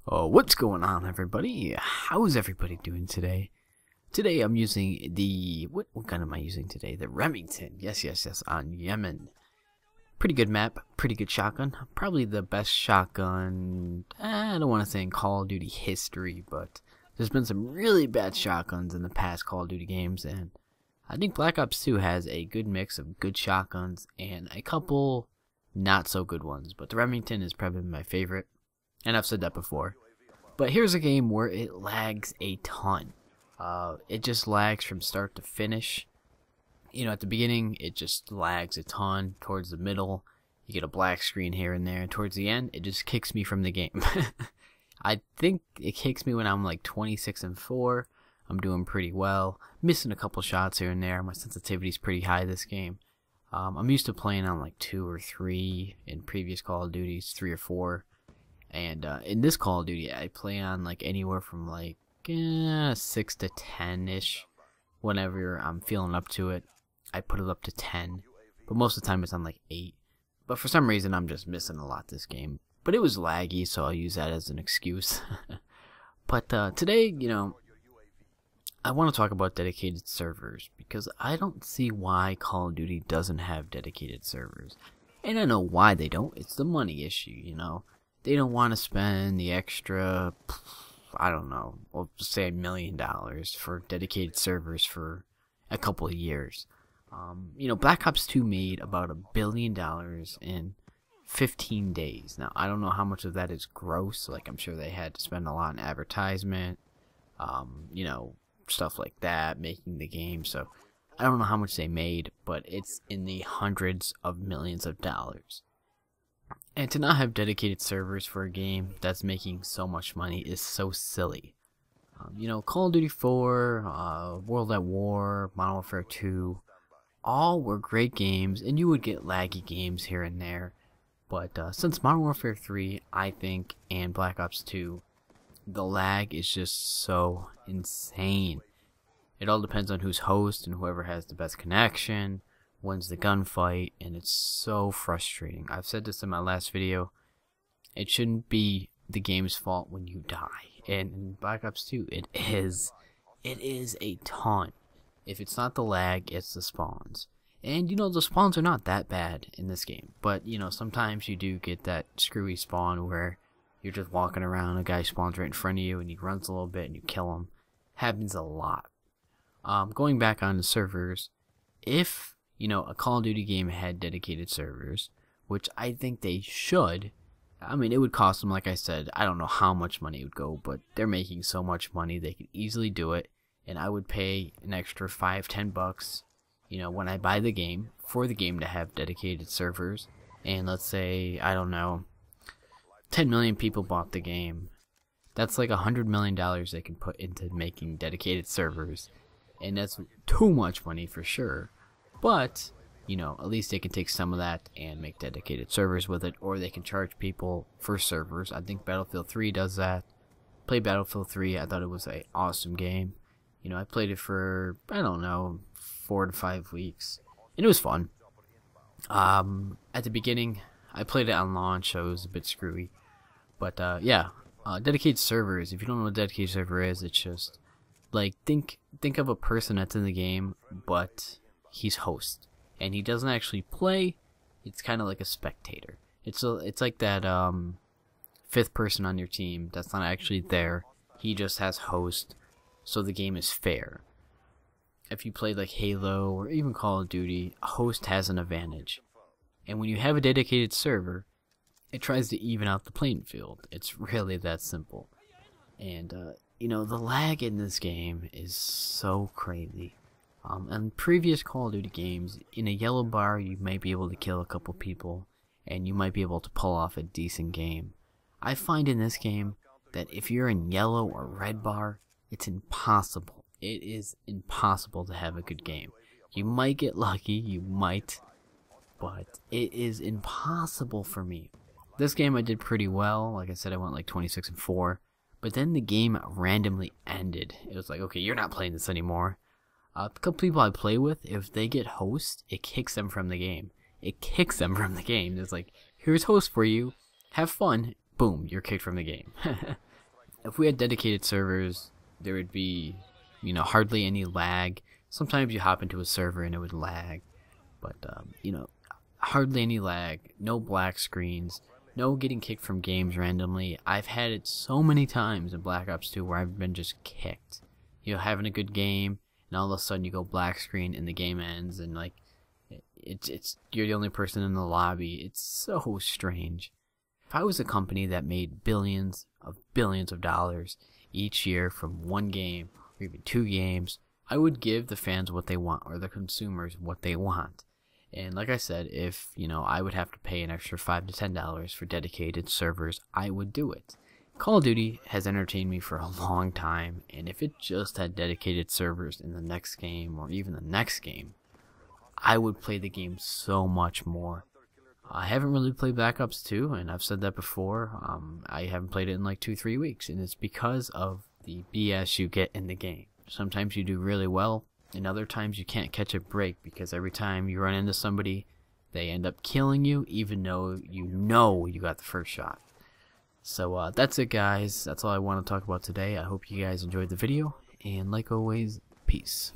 Oh, what's going on, everybody? How's everybody doing today? Today I'm using the what gun am I using today? The Remington. Yes, on Yemen. Pretty good map, pretty good shotgun. Probably the best shotgun. I don't want to say in Call of Duty history, but there's been some really bad shotguns in the past Call of Duty games, and I think Black Ops 2 has a good mix of good shotguns and a couple not so good ones. But the Remington is probably my favorite. And I've said that before. But here's a game where it lags a ton. It just lags from start to finish. You know, at the beginning, it just lags a ton. Towards the middle, you get a black screen here and there. And towards the end, it just kicks me from the game. I think it kicks me when I'm like 26-4. I'm doing pretty well. Missing a couple shots here and there. My sensitivity's pretty high this game. I'm used to playing on like 2 or 3 in previous Call of Duties, 3 or 4. And in this Call of Duty, I play on like anywhere from like 6 to 10-ish. Whenever I'm feeling up to it, I put it up to 10. But most of the time it's on like 8. But for some reason, I'm just missing a lot this game. But it was laggy, so I'll use that as an excuse. But today, you know, I want to talk about dedicated servers. Because I don't see why Call of Duty doesn't have dedicated servers. And I know why they don't. It's the money issue, you know. They don't want to spend the extra, I don't know, we'll say $1 million for dedicated servers for a couple of years. You know, Black Ops 2 made about $1 billion in 15 days. Now, I don't know how much of that is gross. Like, I'm sure they had to spend a lot on advertisement, you know, stuff like that, making the game. So, I don't know how much they made, but it's in the hundreds of millions of dollars. And to not have dedicated servers for a game that's making so much money is so silly. You know, Call of Duty 4, World at War, Modern Warfare 2, all were great games, and you would get laggy games here and there. But since Modern Warfare 3, I think, and Black Ops 2, the lag is just so insane. It all depends on who's host and whoever has the best connection. Wins the gunfight, and it's so frustrating. I've said this in my last video. It shouldn't be the game's fault when you die. And in Black Ops 2, it is. It is a ton. If it's not the lag, it's the spawns. And, you know, the spawns are not that bad in this game. But, you know, sometimes you do get that screwy spawn where you're just walking around, a guy spawns right in front of you, and he runs a little bit, and you kill him. Happens a lot. Going back on the servers, if you know, a Call of Duty game had dedicated servers, which I think they should. I mean, it would cost them, like I said, I don't know how much money it would go, but they're making so much money, they could easily do it, and I would pay an extra $5-10, you know, when I buy the game, for the game to have dedicated servers, and let's say, I don't know, 10 million people bought the game. That's like $100 million they can put into making dedicated servers, and that's too much money for sure. But, you know, at least they can take some of that and make dedicated servers with it, or they can charge people for servers. I think Battlefield 3 does that. Played Battlefield 3, I thought it was an awesome game. You know, I played it for, I don't know, 4 to 5 weeks, and it was fun. At the beginning, I played it on launch, so it was a bit screwy. But, yeah, dedicated servers, if you don't know what a dedicated server is, it's just, like, think of a person that's in the game, but he's host, and he doesn't actually play. It's kind of like a spectator. It's like that 5th person on your team that's not actually there. He just has host, so the game is fair. If you play like Halo or even Call of Duty, a host has an advantage. And when you have a dedicated server, it tries to even out the playing field. It's really that simple. And you know, the lag in this game is so crazy. In previous Call of Duty games, in a yellow bar, you might be able to kill a couple people, and you might be able to pull off a decent game. I find in this game that if you're in yellow or red bar, it's impossible. It is impossible to have a good game. You might get lucky, you might, but it is impossible for me. This game I did pretty well. Like I said, I went like 26-4, but then the game randomly ended. It was like, okay, you're not playing this anymore. A couple people I play with, if they get host, it kicks them from the game. It kicks them from the game. It's like, here's host for you. Have fun. Boom, you're kicked from the game. if we had dedicated servers, there would be, you know, hardly any lag. Sometimes you hop into a server and it would lag, but you know, hardly any lag, no black screens, no getting kicked from games randomly. I've had it so many times in Black Ops 2 where I've been just kicked. You're having a good game, and all of a sudden you go black screen and the game ends, and like, it's you're the only person in the lobby. It's so strange. If I was a company that made billions of dollars each year from one game or even two games, I would give the fans what they want, or the consumers what they want. And like I said, if, you know, I would have to pay an extra $5 to $10 for dedicated servers, I would do it. Call of Duty has entertained me for a long time, and if it just had dedicated servers in the next game or even the next game, I would play the game so much more. I haven't really played Black Ops 2, and I've said that before. I haven't played it in like 2-3 weeks, and it's because of the BS you get in the game. Sometimes you do really well, and other times you can't catch a break because every time you run into somebody, they end up killing you, even though you know you got the first shot. So that's it, guys. That's all I want to talk about today. I hope you guys enjoyed the video, and like always, peace.